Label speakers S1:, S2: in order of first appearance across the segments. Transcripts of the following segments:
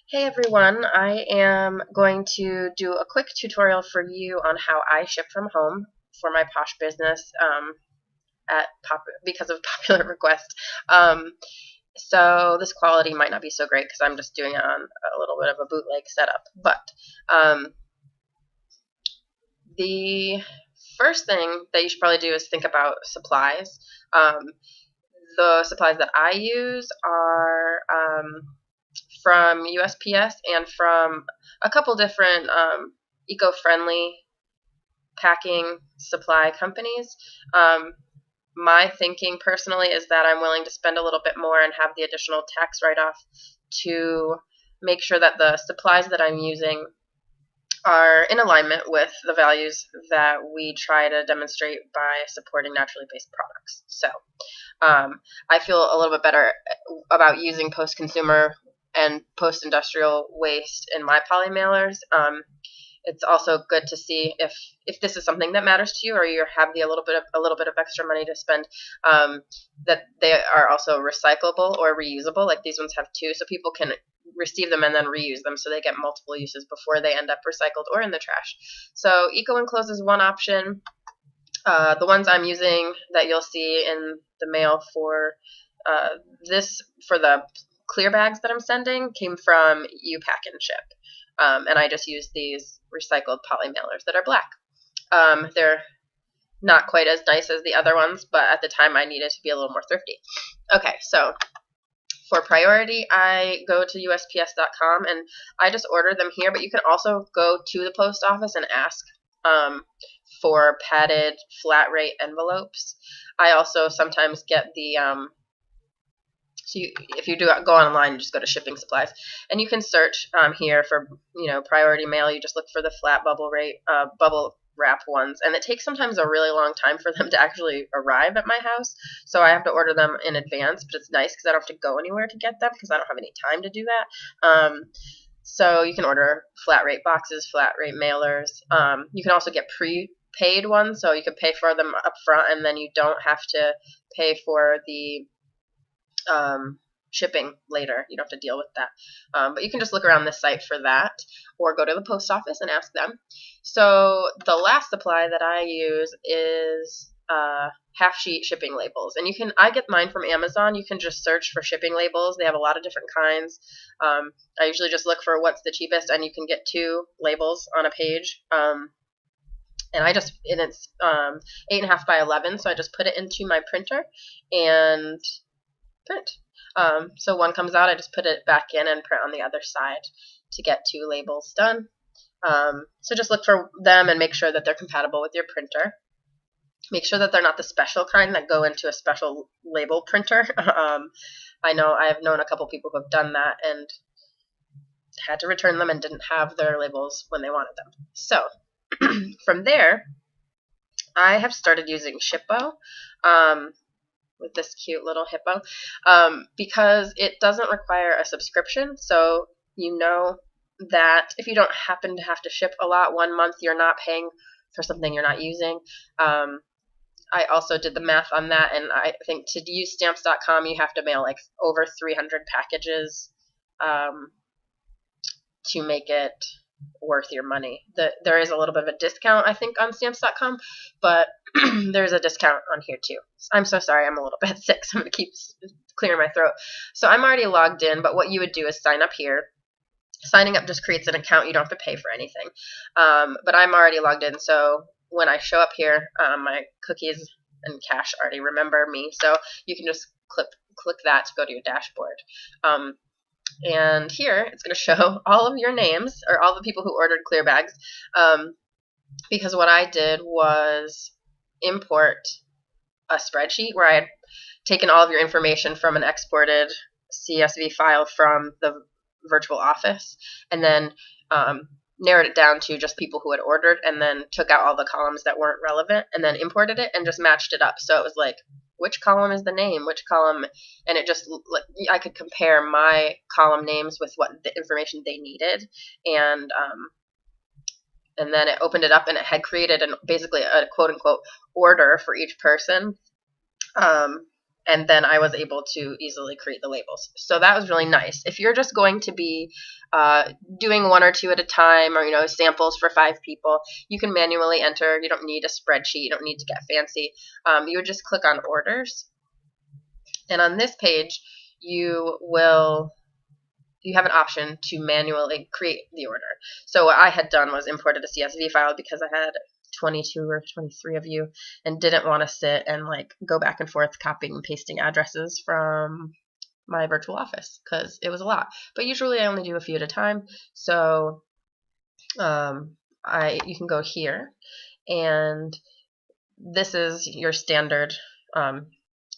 S1: Hey everyone, I am going to do a quick tutorial for you on how I ship from home for my Posh business because of popular request. Um, so this quality might not be so great because I'm just doing it on a little bit of a bootleg setup. But um, the first thing that you should probably do is think about supplies. Um, the supplies that I use are from USPS and from a couple different eco-friendly packing supply companies. Um, my thinking personally is that I'm willing to spend a little bit more and have the additional tax write-off to make sure that the supplies that I'm using are in alignment with the values that we try to demonstrate by supporting naturally based products. So I feel a little bit better about using post-consumer and post-industrial waste in my poly mailers. It's also good to see if this is something that matters to you, or you have a little bit of extra money to spend, that they are also recyclable or reusable. Like these ones have two, so people can receive them and then reuse them, so they get multiple uses before they end up recycled or in the trash. So eco-enclosed is one option. The ones I'm using that you'll see in the mail for for the clear bags that I'm sending came from U-Pack and Ship. And I just use these recycled poly mailers that are black. They're not quite as nice as the other ones, but at the time I needed to be a little more thrifty. Okay, so for priority, I go to USPS.com and I just order them here, but you can also go to the post office and ask for padded flat rate envelopes. I also sometimes get the if you do go online, you just go to shipping supplies, and you can search here for priority mail. You just look for the flat bubble wrap ones, and it takes sometimes a really long time for them to actually arrive at my house. So I have to order them in advance, but it's nice because I don't have to go anywhere to get them because I don't have any time to do that. So you can order flat rate boxes, flat rate mailers. You can also get prepaid ones, so you can pay for them up front, and then you don't have to pay for the shipping later. You don't have to deal with that. But you can just look around this site for that, or go to the post office and ask them. So the last supply that I use is half sheet shipping labels, and I get mine from Amazon. You can just search for shipping labels. They have a lot of different kinds. I usually just look for what's the cheapest, and you can get 2 labels on a page. And it's 8.5 by 11, so I just put it into my printer and print. So one comes out, I just put it back in and print on the other side to get 2 labels done. So just look for them and make sure that they're compatible with your printer. Make sure that they're not the special kind that go into a special label printer. I've known a couple people who have done that and had to return them and didn't have their labels when they wanted them. So from there, I have started using Shippo. With this cute little hippo, because it doesn't require a subscription. So you know that if you don't happen to have to ship a lot one month, you're not paying for something you're not using. I also did the math on that, and I think to use stamps.com, you have to mail like over 300 packages to make it worth your money. There is a little bit of a discount, I think, on stamps.com, but there's a discount on here too. I'm so sorry, I'm a little bit sick, so I'm going to keep clearing my throat. So I'm already logged in, but what you would do is sign up here. Signing up just creates an account. You don't have to pay for anything. But I'm already logged in, so when I show up here, my cookies and cash already remember me, so you can just click that to go to your dashboard. And here, it's going to show all of your names, or all the people who ordered clear bags, because what I did was import a spreadsheet where I had taken all of your information from an exported CSV file from the virtual office, and then narrowed it down to just people who had ordered, and then took out all the columns that weren't relevant, and then imported it and just matched it up. So it was like, which column is the name, which column, and it just, I could compare my column names with what the information they needed, and then it opened it up, and it had created basically a quote-unquote order for each person, and then I was able to easily create the labels. So that was really nice. If you're just going to be doing 1 or 2 at a time, or samples for 5 people, you can manually enter. You don't need a spreadsheet. You don't need to get fancy. You would just click on orders, and on this page you have an option to manually create the order. So what I had done was imported a CSV file because I had 22 or 23 of you and didn't want to sit and go back and forth copying and pasting addresses from my virtual office because it was a lot. But usually I only do a few at a time. So you can go here, and this is your standard.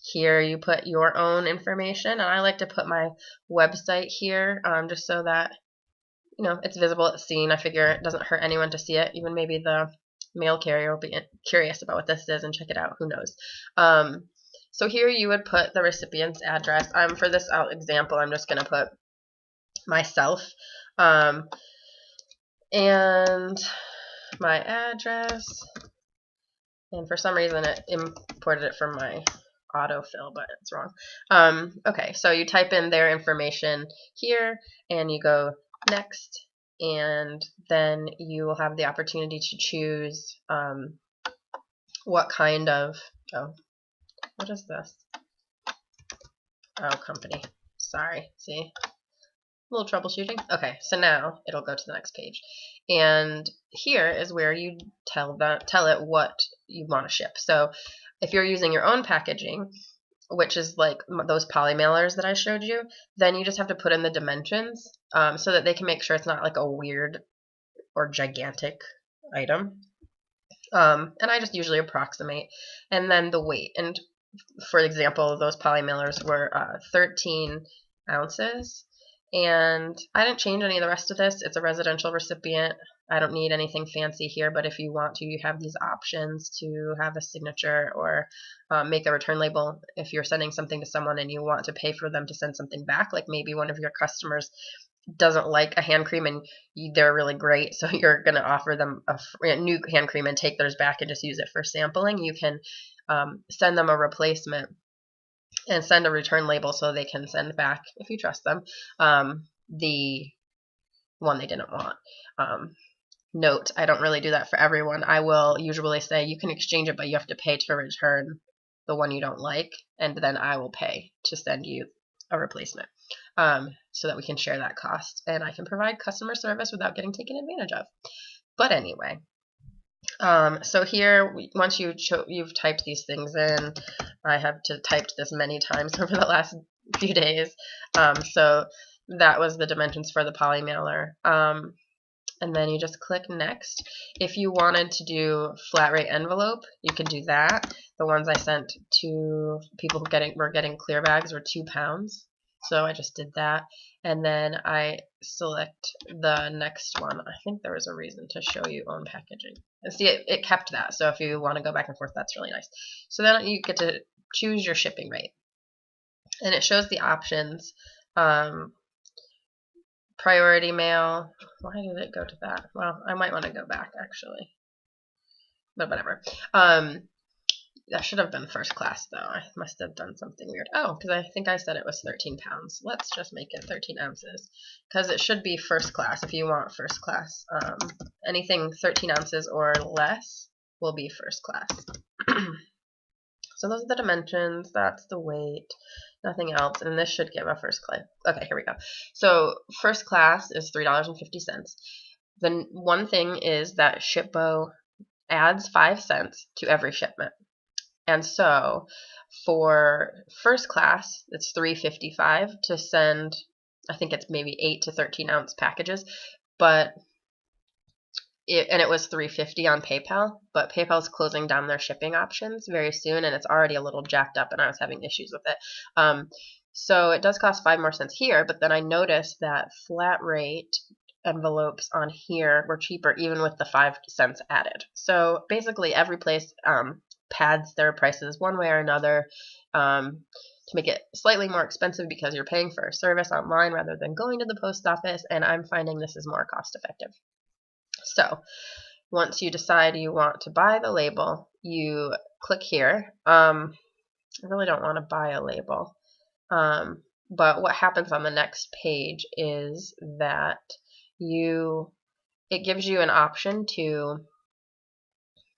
S1: Here you put your own information, and I like to put my website here just so that it's visible, it's seen. I figure it doesn't hurt anyone to see it. Even maybe the mail carrier will be curious about what this is and check it out. Who knows? So here you would put the recipient's address. For this example, I'm just going to put myself and my address. And for some reason it imported it from my autofill, but it's wrong. Okay, so you type in their information here, and you go next, and then you will have the opportunity to choose what kind of, what is this? Company. Sorry, see? A little troubleshooting. Okay, so now it'll go to the next page, and here is where you tell it what you want to ship. So if you're using your own packaging, which is like those poly mailers that I showed you, then you just have to put in the dimensions so that they can make sure it's not like a weird or gigantic item. And I just usually approximate, and then the weight. And for example, those poly mailers were 13 ounces. And I didn't change any of the rest of this. It's a residential recipient. I don't need anything fancy here, but if you want to, you have these options to have a signature or make a return label if you're sending something to someone and you want to pay for them to send something back. Like maybe one of your customers doesn't like a hand cream and they're really great, so you're going to offer them a new hand cream and take theirs back and just use it for sampling. You can send them a replacement and send a return label so they can send back, if you trust them, the one they didn't want. Note, I don't really do that for everyone. I will usually say you can exchange it, but you have to pay to return the one you don't like, and then I will pay to send you a replacement so that we can share that cost, and I can provide customer service without getting taken advantage of. But anyway, so here, once you've typed these things in, I have typed this many times over the last few days. So that was the dimensions for the poly mailer. And then you just click next. If you wanted to do flat rate envelope, you can do that. The ones I sent to people who were getting clear bags were 2 pounds. So I just did that. And then I select the next one. I think there was a reason to show you own packaging. And see, it kept that. So if you want to go back and forth, that's really nice. So then you get to choose your shipping rate. And it shows the options. Priority mail. Why did it go to that? Well, I might want to go back actually, but whatever. That should have been first class though. I must have done something weird. Oh, because I think I said it was 13 pounds. Let's just make it 13 ounces because it should be first class if you want first class. Anything 13 ounces or less will be first class. So those are the dimensions, that's the weight, nothing else, and this should give a first class. Okay, here we go. So first class is $3.50. The one thing is that Shippo adds 5 cents to every shipment. And so for first class, it's $3.55 to send, I think it's maybe 8 to 13 ounce packages, but it was $3.50 on PayPal, but PayPal's closing down their shipping options very soon, and it's already a little jacked up, and I was having issues with it. So it does cost 5 more cents here, but then I noticed that flat rate envelopes on here were cheaper even with the 5 cents added. So basically every place pads their prices one way or another to make it slightly more expensive because you're paying for a service online rather than going to the post office, and I'm finding this is more cost effective. So once you decide you want to buy the label, you click here. I really don't want to buy a label. But what happens on the next page is that it gives you an option to,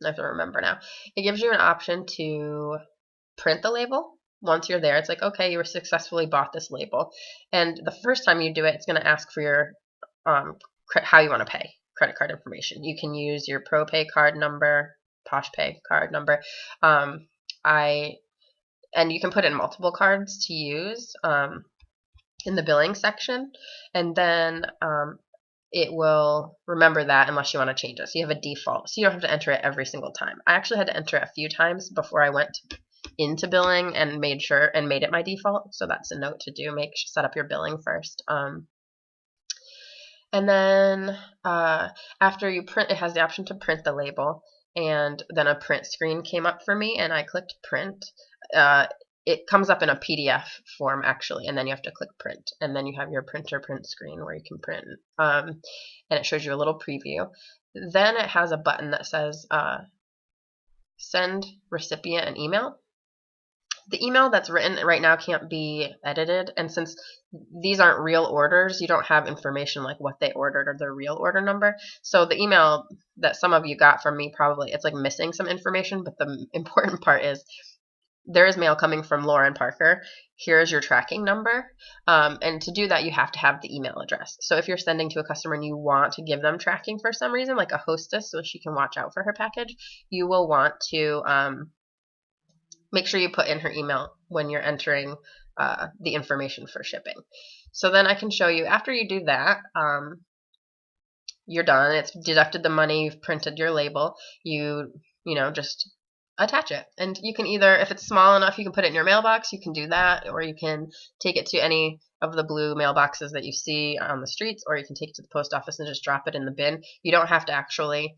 S1: I have to remember now, it gives you an option to print the label. Once you're there, it's like, okay, you successfully bought this label. And the first time you do it, it's going to ask for your how you want to pay, credit card information. You can use your ProPay card number, PoshPay card number. And you can put in multiple cards to use in the billing section, and then it will remember that unless you want to change it. So you have a default, so you don't have to enter it every single time. I actually had to enter it a few times before I went into billing and made it my default. So that's a note to do. Set up your billing first. And then after you print, it has the option to print the label, and then a print screen came up for me, and I clicked print. It comes up in a PDF form actually, and then you have to click print, and then you have your print screen where you can print, and it shows you a little preview. Then it has a button that says send recipient an email. The email that's written right now can't be edited, and since these aren't real orders, you don't have information like what they ordered or their real order number. So the email that some of you got from me, probably it's like missing some information, but the important part is there is mail coming from Lauren Parker. Here's your tracking number. And to do that, you have to have the email address. So if you're sending to a customer and you want to give them tracking for some reason, like a hostess so she can watch out for her package, you will want to make sure you put in her email when you're entering the information for shipping. So then I can show you, after you do that, you're done. It's deducted the money, you've printed your label, you just attach it. And you can either, if it's small enough, you can put it in your mailbox, you can do that, or you can take it to any of the blue mailboxes that you see on the streets, or you can take it to the post office and just drop it in the bin. You don't have to actually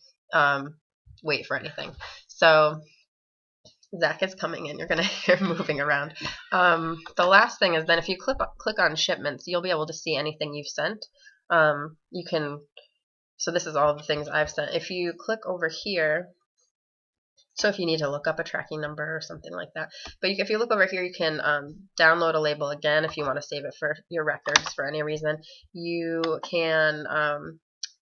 S1: wait for anything. So Zach is coming in. You're going to hear him moving around. The last thing is then if you click on shipments, you'll be able to see anything you've sent. You can, so this is all the things I've sent. If you click over here, so if you need to look up a tracking number or something like that. But if you look over here, you can download a label again if you want to save it for your records for any reason. You can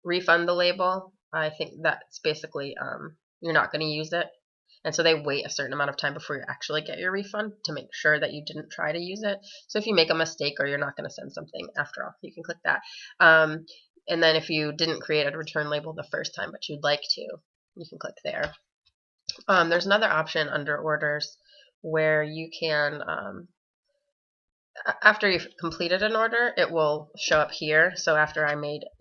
S1: refund the label. I think that's basically you're not going to use it. And so they wait a certain amount of time before you actually get your refund to make sure that you didn't try to use it. So if you make a mistake or you're not going to send something after all, you can click that. And then if you didn't create a return label the first time but you'd like to, you can click there. There's another option under orders where you can, after you've completed an order, it will show up here. So after I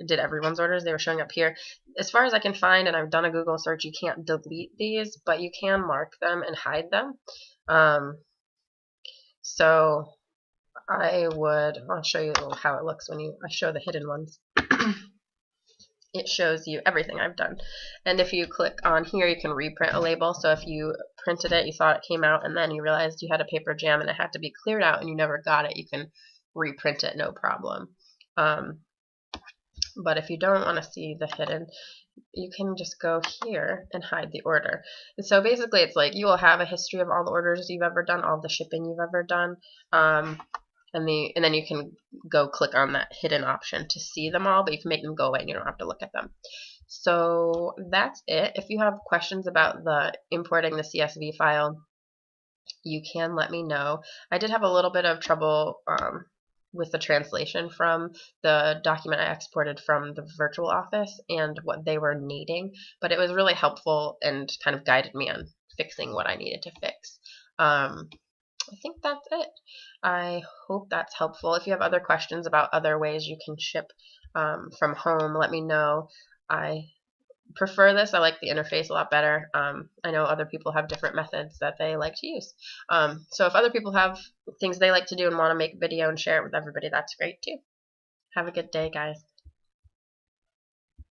S1: did everyone's orders, they were showing up here. As far as I can find, and I've done a Google search, you can't delete these, but you can mark them and hide them. So I'll show you how it looks when I show the hidden ones. It shows you everything I've done. And if you click on here, you can reprint a label. So if you printed it, you thought it came out, and then you realized you had a paper jam and it had to be cleared out and you never got it, you can reprint it, no problem. But if you don't want to see the hidden, you can just go here and hide the order. And so basically it's like you will have a history of all the orders you've ever done, all the shipping you've ever done. And then you can go click on that hidden option to see them all, but you can make them go away and you don't have to look at them. So that's it. If you have questions about importing the CSV file, you can let me know. I did have a little bit of trouble with the translation from the document I exported from the virtual office and what they were needing, but it was really helpful and kind of guided me on fixing what I needed to fix. I think that's it. I hope that's helpful. If you have other questions about other ways you can ship from home, let me know. I prefer this. I like the interface a lot better. I know other people have different methods that they like to use. So if other people have things they like to do and want to make a video and share it with everybody, that's great too. Have a good day, guys.